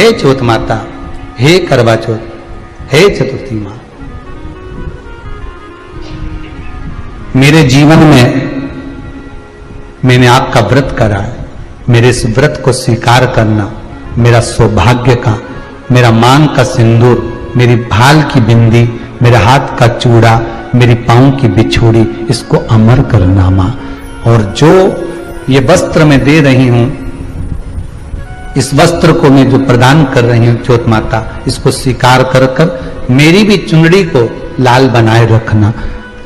हे चौथ माता, हे करवा चौथ, हे चतुर्थी माँ, मेरे जीवन में मैंने आपका व्रत करा है, मेरे इस व्रत को स्वीकार करना मेरा सौभाग्य का, मेरा मांग का सिंदूर, मेरी भाल की बिंदी, मेरे हाथ का चूड़ा, मेरी पांव की बिछोड़ी, इसको अमर करना मां। और जो ये वस्त्र मैं दे रही हूं, इस वस्त्र को मैं जो प्रदान कर रही हूं चौथ माता, इसको स्वीकार कर कर मेरी भी चुनड़ी को लाल बनाए रखना।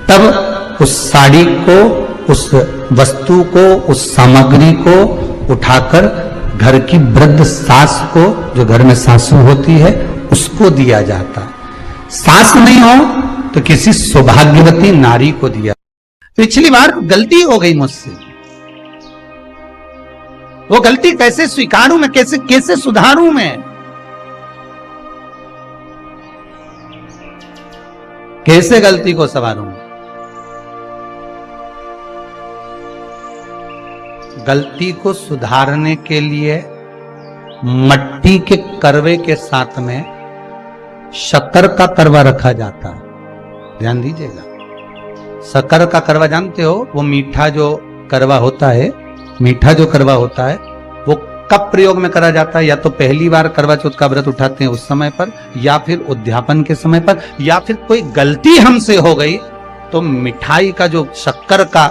तब उस साड़ी को, उस वस्तु को, उस सामग्री को उठाकर घर की वृद्ध सास को, जो घर में सासू होती है, उसको दिया जाता है। सास नहीं हो तो किसी सौभाग्यवती नारी को दिया। पिछली बार गलती हो गई मुझसे, वो गलती कैसे स्वीकारूं मैं, कैसे कैसे सुधारूं मैं, कैसे गलती को संवारूं। गलती को सुधारने के लिए मट्टी के करवे के साथ में शक्कर का करवा रखा जाता है। ध्यान दीजिएगा, शक्कर का करवा जानते हो, वो मीठा जो करवा होता है, मीठा जो करवा होता है वो कब प्रयोग में करा जाता है? या तो पहली बार करवा चौथ का व्रत उठाते हैं उस समय पर, या फिर उद्यापन के समय पर, या फिर कोई गलती हमसे हो गई तो मिठाई का जो शक्कर का,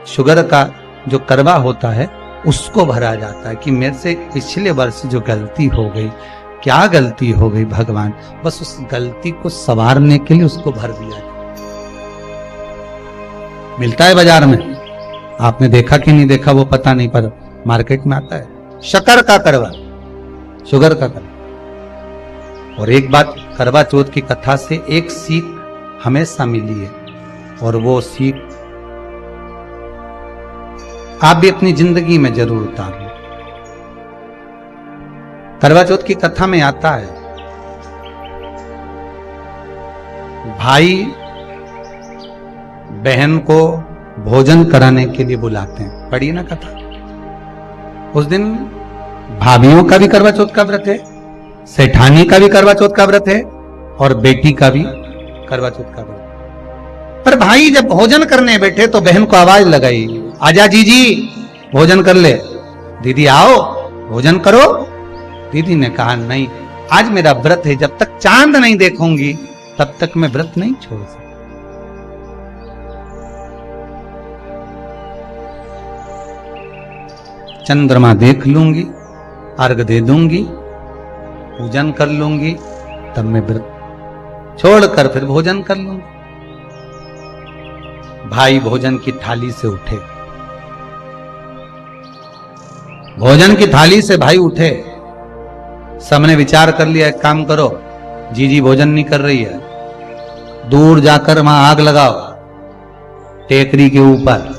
शुगर का जो करवा होता है उसको भरा जाता है कि मेरे से पिछले वर्ष जो गलती हो गई, क्या गलती हो गई भगवान, बस उस गलती को संवारने के लिए उसको भर दिया जाए। मिलता है बाजार में, आपने देखा कि नहीं देखा वो पता नहीं, पर मार्केट में आता है शक्कर का करवा, शुगर का करवा। और एक बात करवा चौथ की कथा से एक सीख हमेशा मिली है, और वो सीख आप भी अपनी जिंदगी में जरूर उतार लो। करवा चौथ की कथा में आता है, भाई बहन को भोजन कराने के लिए बुलाते हैं। पढ़िए ना कथा। उस दिन भाभियों का भी करवा चौथ का व्रत है, सेठानी का भी करवा चौथ का व्रत है, और बेटी का भी करवा चौथ का व्रत। पर भाई जब भोजन करने बैठे तो बहन को आवाज लगाई, आजा जीजी भोजन कर ले। दीदी आओ भोजन करो। दीदी ने कहा नहीं, आज मेरा व्रत है, जब तक चांद नहीं देखूंगी तब तक मैं व्रत नहीं छोड़ सकती। चंद्रमा देख लूंगी, अर्घ दे दूंगी, पूजन कर लूंगी, तब मैं व्रत छोड़कर फिर भोजन कर लूंगी। भाई भोजन की थाली से उठे, भोजन की थाली से भाई उठे। सबने विचार कर लिया, एक काम करो, जीजी भोजन नहीं कर रही है, दूर जाकर वहां आग लगाओ, टेकरी के ऊपर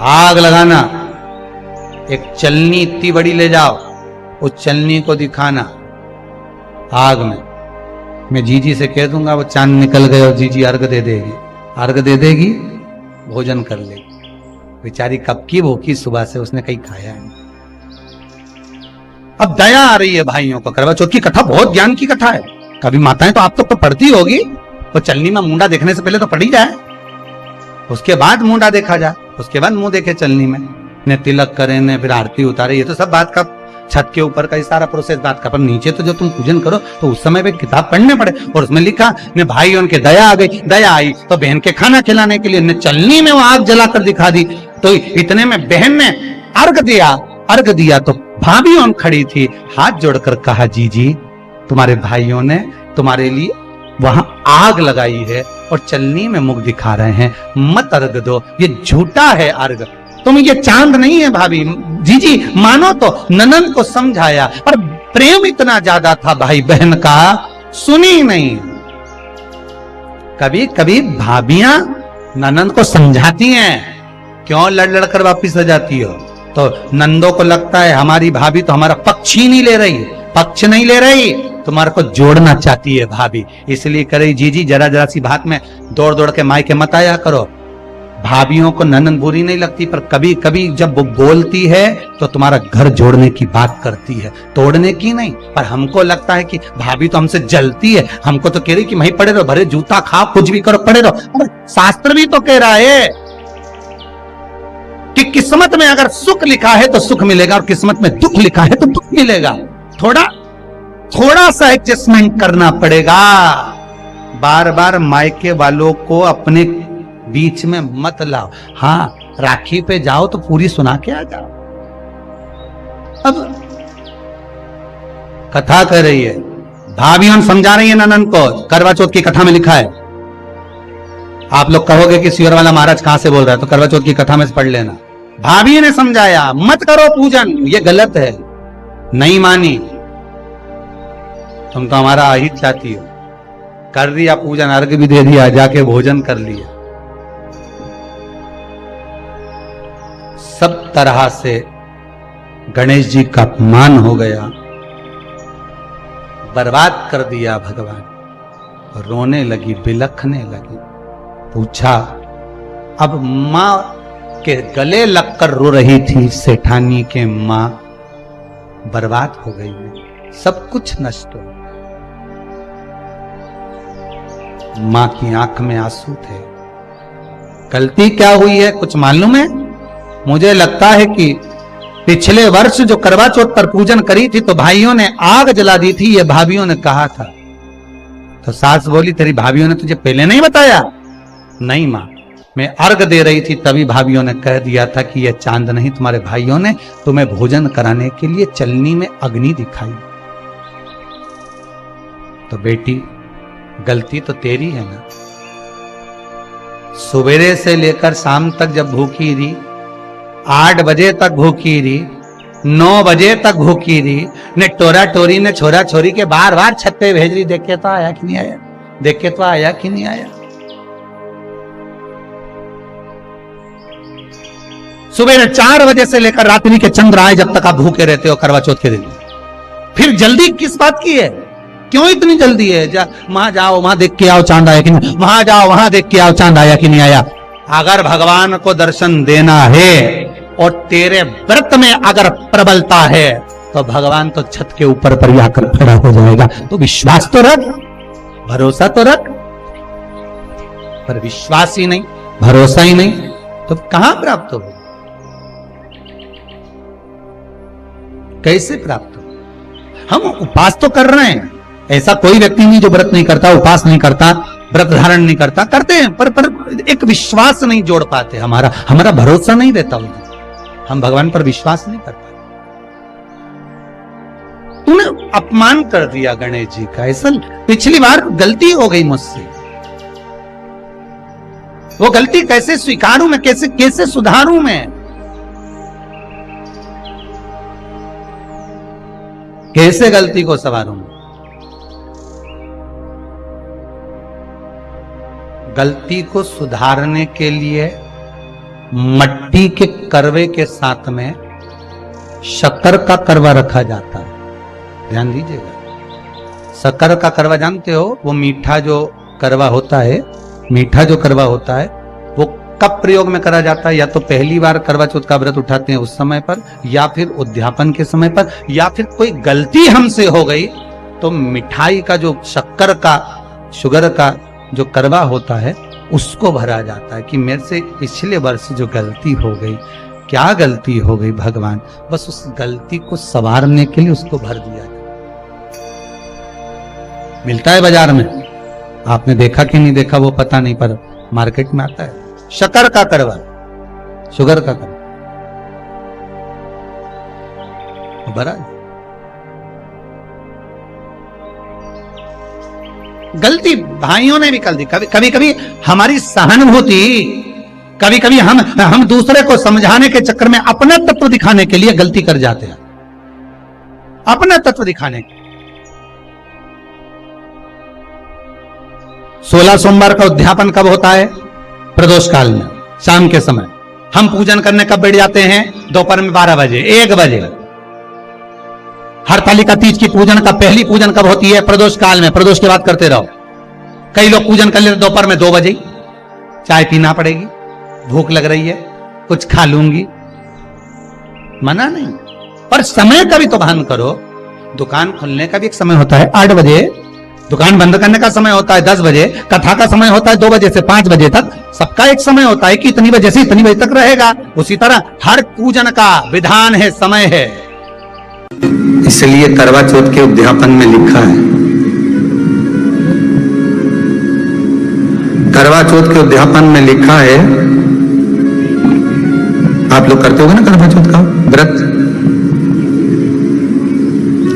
आग लगाना, एक चलनी इतनी बड़ी ले जाओ, उस चलनी को दिखाना आग में। मैं जीजी से कह दूंगा, वो चांद निकल गए और जीजी अर्घ दे देगी, अर्घ दे देगी, भोजन कर लेगी। बेचारी कब की भूखी, सुबह से उसने कहीं खाया नहीं। अब दया आ रही है भाइयों को। करवा चौथ की कथा बहुत ज्ञान की कथा है। कभी माताएं तो आप तो पढ़ती होगी, तो चलनी में मुंडा देखने से पहले तो पढ़ी जाए, उसके बाद मुंडा देखा जाए, उसके बाद मुंह देखे चलनी में, ने तिलक करे, ने फिर आरती उतारे। ये तो सब बात का छत के ऊपर का ही सारा प्रोसेस बात का, पर नीचे तो जो तुम पूजन करो तो उस समय पे किताब पढ़ने पड़े, और उसमें लिखा ने भाई उनके दया आ गई, दया आई तो बहन के खाना खिलाने के लिए ने चलनी में वो आग जलाकर दिखा दी। तो इतने में बहन ने अर्घ दिया, अर्घ दिया तो भाभी उन खड़ी थी, हाथ जोड़कर कहा, जीजी तुम्हारे भाइयों ने तुम्हारे लिए वहां आग लगाई है और चलनी में मुख दिखा रहे हैं, मत अर्घ दो, ये झूठा है अर्घ, तुम ये चांद नहीं है भाभी, जीजी मानो। तो ननंद को समझाया, पर प्रेम इतना ज्यादा था भाई बहन का, सुनी नहीं। कभी कभी भाभियां ननंद को समझाती हैं, क्यों लड़ लड़ कर वापिस आ जाती हो? तो नंदों को लगता है हमारी भाभी तो हमारा पक्ष ही नहीं ले रही, पक्ष नहीं ले रही, तुम्हारे को जोड़ना चाहती है भाभी, इसलिए करे जीजी जरा जरा सी बात में दौड़ दौड़ के मायके मत आया करो, भाभीियों को ननद बुरी नहीं लगती, पर कभी कभी जब वो बोलती है तो तुम्हारा घर जोड़ने की बात करती है, तोड़ने की नहीं। पर हमको लगता है कि भाभी तो हमसे जलती है, हमको तो कह रही कि वहीं पड़े रहो, भरे जूता खाओ, कुछ भी करो, पड़े रहो। शास्त्र भी तो कह रहा है कि किस्मत में अगर सुख लिखा है तो सुख मिलेगा, और किस्मत में दुख लिखा है तो दुख मिलेगा। थोड़ा सा एडजस्टमेंट करना पड़ेगा। बार बार मायके वालों को अपने बीच में मत लाओ। हाँ, राखी पे जाओ तो पूरी सुना के आ जाओ। अब कथा कर रही है, भाभियों समझा रही है ननन को, करवा चौथ की कथा में लिखा है। आप लोग कहोगे कि सियर वाला महाराज कहां से बोल रहा है, तो करवा चौथ की कथा में से पढ़ लेना। भाभी ने समझाया मत करो पूजन, ये गलत है, नहीं मानी, तुम तो हमारा अहित चाहती हो। कर दिया पूजन, अर्घ भी दे दिया, जाके भोजन कर लिया, सब तरह से गणेश जी का अपमान हो गया, बर्बाद कर दिया भगवान। रोने लगी, बिलखने लगी। पूछा, अब मां के गले लगकर रो रही थी सेठानी के मां, बर्बाद हो गई, सब कुछ नष्ट हो। मां की आंख में आंसू थे। गलती क्या हुई है कुछ मालूम है? मुझे लगता है कि पिछले वर्ष जो करवा चौथ पर पूजन करी थी तो भाइयों ने आग जला दी थी, ये भाभियों ने कहा था। तो सास बोली, तेरी भाभियों ने तुझे पहले नहीं बताया? नहीं मां, मैं अर्घ दे रही थी तभी भाभियों ने कह दिया था कि यह चांद नहीं, तुम्हारे भाइयों ने तुम्हें भोजन कराने के लिए चलनी में अग्नि दिखाई। तो बेटी, गलती तो तेरी है ना। सवेरे से लेकर शाम तक जब भूखी रही, 8 बजे तक भूखी रही, 9 बजे तक भूखी रही, ने टोरा टोरी ने छोरा छोरी के बार बार छत पे भेज रही, देख के तो आया कि नहीं आया, देख के तो आया कि नहीं आया। सुबह 4 बजे से लेकर रात्रि के चंद्र आए जब तक आप भूखे रहते हो करवा चौथ के दिन। फिर जल्दी किस बात की है? क्यों इतनी जल्दी है? वहां जाओ, वहां देख के आओ चांद आया कि नहीं, वहां जाओ, वहां देख के आओ चांद आया कि नहीं आया। अगर भगवान को दर्शन देना है और तेरे व्रत में अगर प्रबलता है तो भगवान तो छत के ऊपर पर आकर खड़ा हो जाएगा। तो विश्वास तो रख, भरोसा तो रख। पर विश्वास ही नहीं, भरोसा ही नहीं, तो कहां प्राप्त हो? कैसे प्राप्त हो? हम उपास तो कर रहे हैं, ऐसा कोई व्यक्ति नहीं जो व्रत नहीं करता, उपास नहीं करता, व्रत धारण नहीं करता, करते हैं, पर एक विश्वास नहीं जोड़ पाते। हमारा भरोसा नहीं रहता उन्हें, हम भगवान पर विश्वास नहीं कर पाते। तूने अपमान कर दिया गणेश जी का, ऐसा पिछली बार गलती हो गई मुझसे, वो गलती कैसे स्वीकारूं मैं, कैसे सुधारूं मैं, कैसे गलती को संवारूं? गलती को सुधारने के लिए मट्टी के करवे के साथ में शक्कर का करवा रखा जाता है। ध्यान दीजिएगा, शक्कर का करवा जानते हो, वो मीठा जो करवा होता है, मीठा जो करवा होता है वो कब प्रयोग में करा जाता है? या तो पहली बार करवा चौथ का व्रत उठाते हैं उस समय पर, या फिर उद्यापन के समय पर, या फिर कोई गलती हमसे हो गई तो मिठाई का जो शक्कर का, शुगर का जो करवा होता है उसको भरा जाता है कि मेरे से पिछले वर्ष जो गलती हो गई, क्या गलती हो गई भगवान, बस उस गलती को संवारने के लिए उसको भर दिया जाए। मिलता है बाजार में, आपने देखा कि नहीं देखा वो पता नहीं, पर मार्केट में आता है शक्कर का करवा, शुगर का करवा भरा। गलती भाइयों ने भी कर दी। कभी कभी हमारी सहानुभूति, कभी कभी हम दूसरे को समझाने के चक्कर में अपना तत्व दिखाने के लिए गलती कर जाते हैं, अपना तत्व दिखाने के। 16 सोमवार का उद्यापन कब होता है? प्रदोष काल में, शाम के समय। हम पूजन करने कब बैठ जाते हैं? दोपहर में 12 बजे, 1 बजे। हरतालिका तीज की पूजन का पहली पूजन कब होती है? प्रदोष काल में। प्रदोष के बाद करते रहो। कई लोग पूजन कर लेते दोपहर में 2 बजे, चाय पीना पड़ेगी, भूख लग रही है, कुछ खा लूंगी, मना नहीं, पर समय का भी तो भान करो। दुकान खुलने का भी एक समय होता है 8 बजे, दुकान बंद करने का समय होता है 10 बजे, कथा का समय होता है 2 बजे से 5 बजे तक। सबका एक समय होता है कि इतनी बजे से इतनी बजे तक रहेगा। उसी तरह हर पूजन का विधान है, समय है। इसलिए करवा चौथ के उद्यापन में लिखा है, करवा चौथ के उद्यापन में लिखा है, आप लोग करते होगे ना करवा चौथ का व्रत,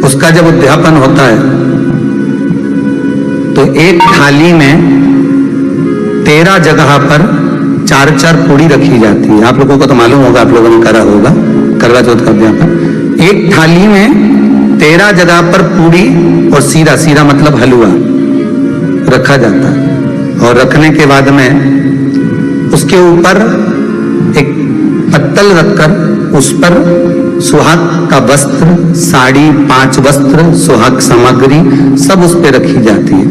उसका जब उद्यापन होता है तो एक थाली में 13 जगह पर 4-4 पूड़ी रखी जाती है। आप लोगों को तो मालूम होगा, आप लोगों ने करा होगा करवा चौथ का उद्यापन। एक थाली में 13 जगह पर पूड़ी और सीरा, सीरा मतलब हलवा रखा जाता है। और रखने के बाद में उसके ऊपर एक पत्तल रखकर उस पर सुहाग का वस्त्र, साड़ी, 5 वस्त्र, सुहाग सामग्री सब उस पर रखी जाती है।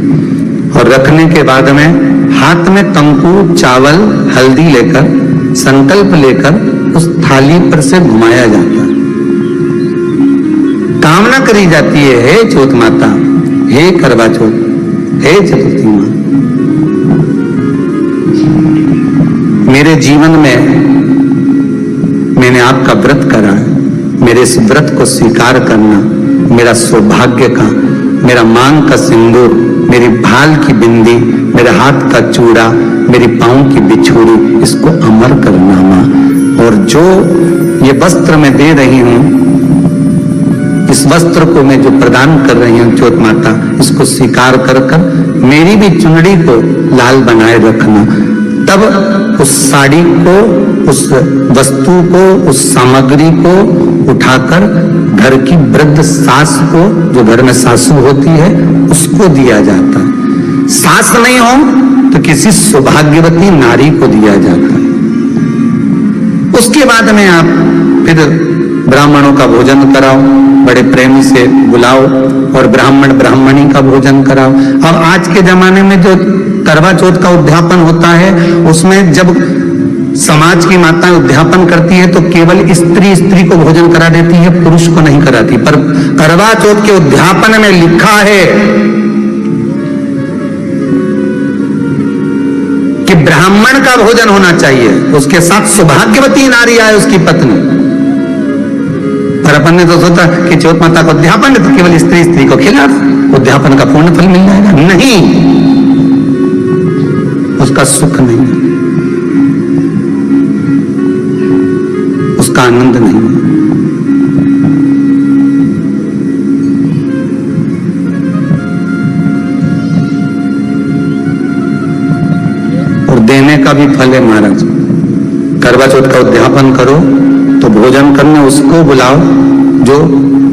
और रखने के बाद में हाथ में कंकु, चावल, हल्दी लेकर, संकल्प लेकर उस थाली पर से घुमाया जाता है। कामना करी जाती है, हे चौथ माता, हे करवा चौथ, हे चतुर्थी माँ, मेरे जीवन में मैंने आपका व्रत करा है, मेरे इस व्रत को स्वीकार करना, मेरा सौभाग्य का, मेरा मांग का सिंदूर, मेरी भाल की बिंदी, मेरे हाथ का चूड़ा, मेरी पांव की बिछुड़ी, इसको अमर करना मां। और जो ये वस्त्र मैं दे रही हूं, इस वस्त्र को मैं जो प्रदान कर रही हूं चौथ माता, इसको स्वीकार कर कर मेरी भी चुनड़ी को लाल बनाए रखना। तब उस साड़ी को, उस वस्तु को, उस सामग्री को उठाकर घर की वृद्ध सास को, जो घर में सासू होती है, उसको दिया जाता है। सास नहीं हो तो किसी सौभाग्यवती नारी को दिया जाता है। उसके बाद में आप फिर ब्राह्मणों का भोजन कराओ, बड़े प्रेम से बुलाओ और ब्राह्मण ब्राह्मणी का भोजन कराओ। अब आज के जमाने में जो करवा चौथ का उद्यापन होता है, उसमें जब समाज की माताएं उद्यापन करती है तो केवल स्त्री स्त्री को भोजन करा देती है, पुरुष को नहीं कराती। पर करवा चौथ के उद्यापन में लिखा है कि ब्राह्मण का भोजन होना चाहिए, उसके साथ सौभाग्यवती नारी आए, उसकी पत्नी। पर अपन ने तो सोचा कि चौथ माता का उद्यापन है तो केवल स्त्री स्त्री को खिला, उद्यापन का पूर्ण फल मिल जाएगा। नहीं, उसका सुख नहीं, उसका आनंद नहीं। और देने का भी फल है महाराज। करवा चौथ का उद्यापन करो तो भोजन करने उसको बुलाओ जो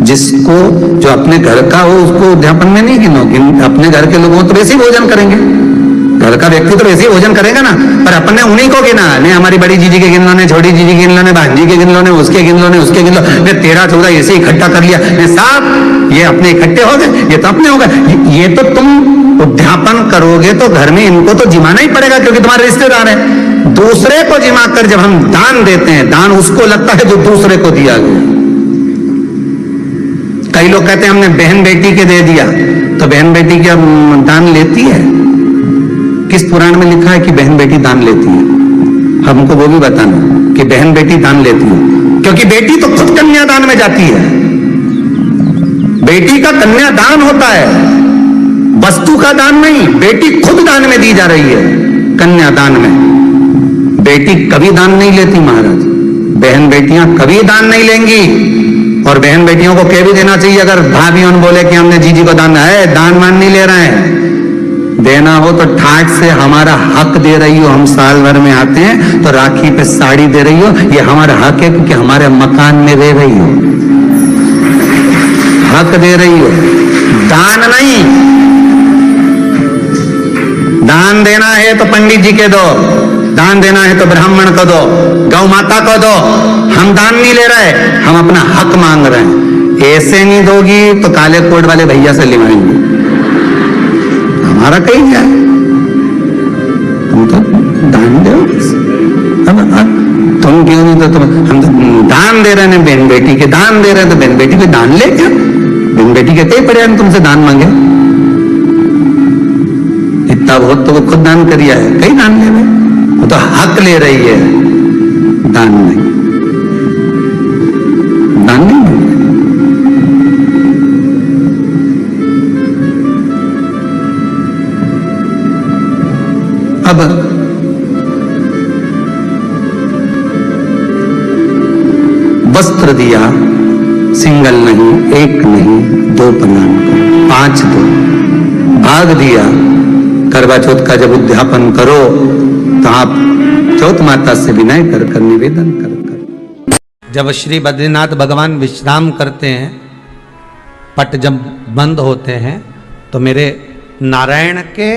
जिसको जो अपने घर का हो, उसको उद्यापन में नहीं गिनो। अपने घर के लोगों तो वैसे ही भोजन करेंगे, घर का व्यक्ति तो वैसे ही भोजन करेगा ना, पर अपने उन्हीं को गिना। नहीं हमारी बड़ी जीजी के गिन लो ने, छोटी जीजी गिन लो ने, भांजी के गिन लो ने, उसके गिन लो ने, उसके गिन लो ने, 13-14 ऐसे इकट्ठा कर लिया साहब, ये अपने इकट्ठे हो गए, ये तो अपने हो गए। ये तो तुम उद्यापन करोगे तो घर में इनको तो जिमाना ही पड़ेगा क्योंकि तुम्हारे रिश्तेदार हैं। दूसरे को जिमा कर जब हम दान देते हैं, दान उसको लगता है जो दूसरे को दिया गया। कई लोग कहते हैं हमने बहन बेटी के दे दिया, तो बहन बेटी क्या दान लेती है? किस पुराण में लिखा है कि बहन बेटी दान लेती है? हमको वो भी बताना कि बहन बेटी दान लेती है, क्योंकि बेटी तो खुद कन्यादान में जाती है। बेटी का कन्यादान होता है, वस्तु का दान नहीं। बेटी खुद दान में दी जा रही है, कन्यादान में। बेटी कभी दान नहीं लेती महाराज, बहन बेटियां कभी दान नहीं लेंगी। और बहन बेटियों को कह भी देना चाहिए, अगर भाभी बोले कि हमने जीजी को दान है, दान मान नहीं ले रहे हैं, देना हो तो ठाट से हमारा हक दे रही हो। हम साल भर में आते हैं तो राखी पे साड़ी दे रही हो, ये हमारा हक है क्योंकि हमारे मकान में रह रही हो, हक दे रही हो, दान नहीं। दान देना है तो पंडित जी के दो, दान देना है तो ब्राह्मण को दो, गौ माता को दो। हम दान नहीं ले रहे, हम अपना हक मांग रहे हैं। ऐसे नहीं दोगी तो काले कोट वाले भैया से लिवाएंगे, हमारा कहीं क्या है, तुम तो दान दो। तुम क्यों नहीं, तो तुम, हम तो दान दे रहे हैं, बहन बेटी के दान दे रहे हैं, तो बहन बेटी को दान ले क्या? बहन बेटी कहते ही पड़े हम तुमसे दान मांगे, इतना बहुत तो वो खुद दान करिया है, कहीं दान ले रहे, वो तो हक ले रही है, दान नहीं, दान नहीं। अब वस्त्र दिया, सिंगल नहीं, एक नहीं, 2 प्रणाम करो, 5 दो। भाग दिया, करवा चौथ का जब उद्यापन करो तो आप चौथ माता से विनय कर निवेदन कर। जब श्री बद्रीनाथ भगवान विश्राम करते हैं, पट जब बंद होते हैं, तो मेरे नारायण के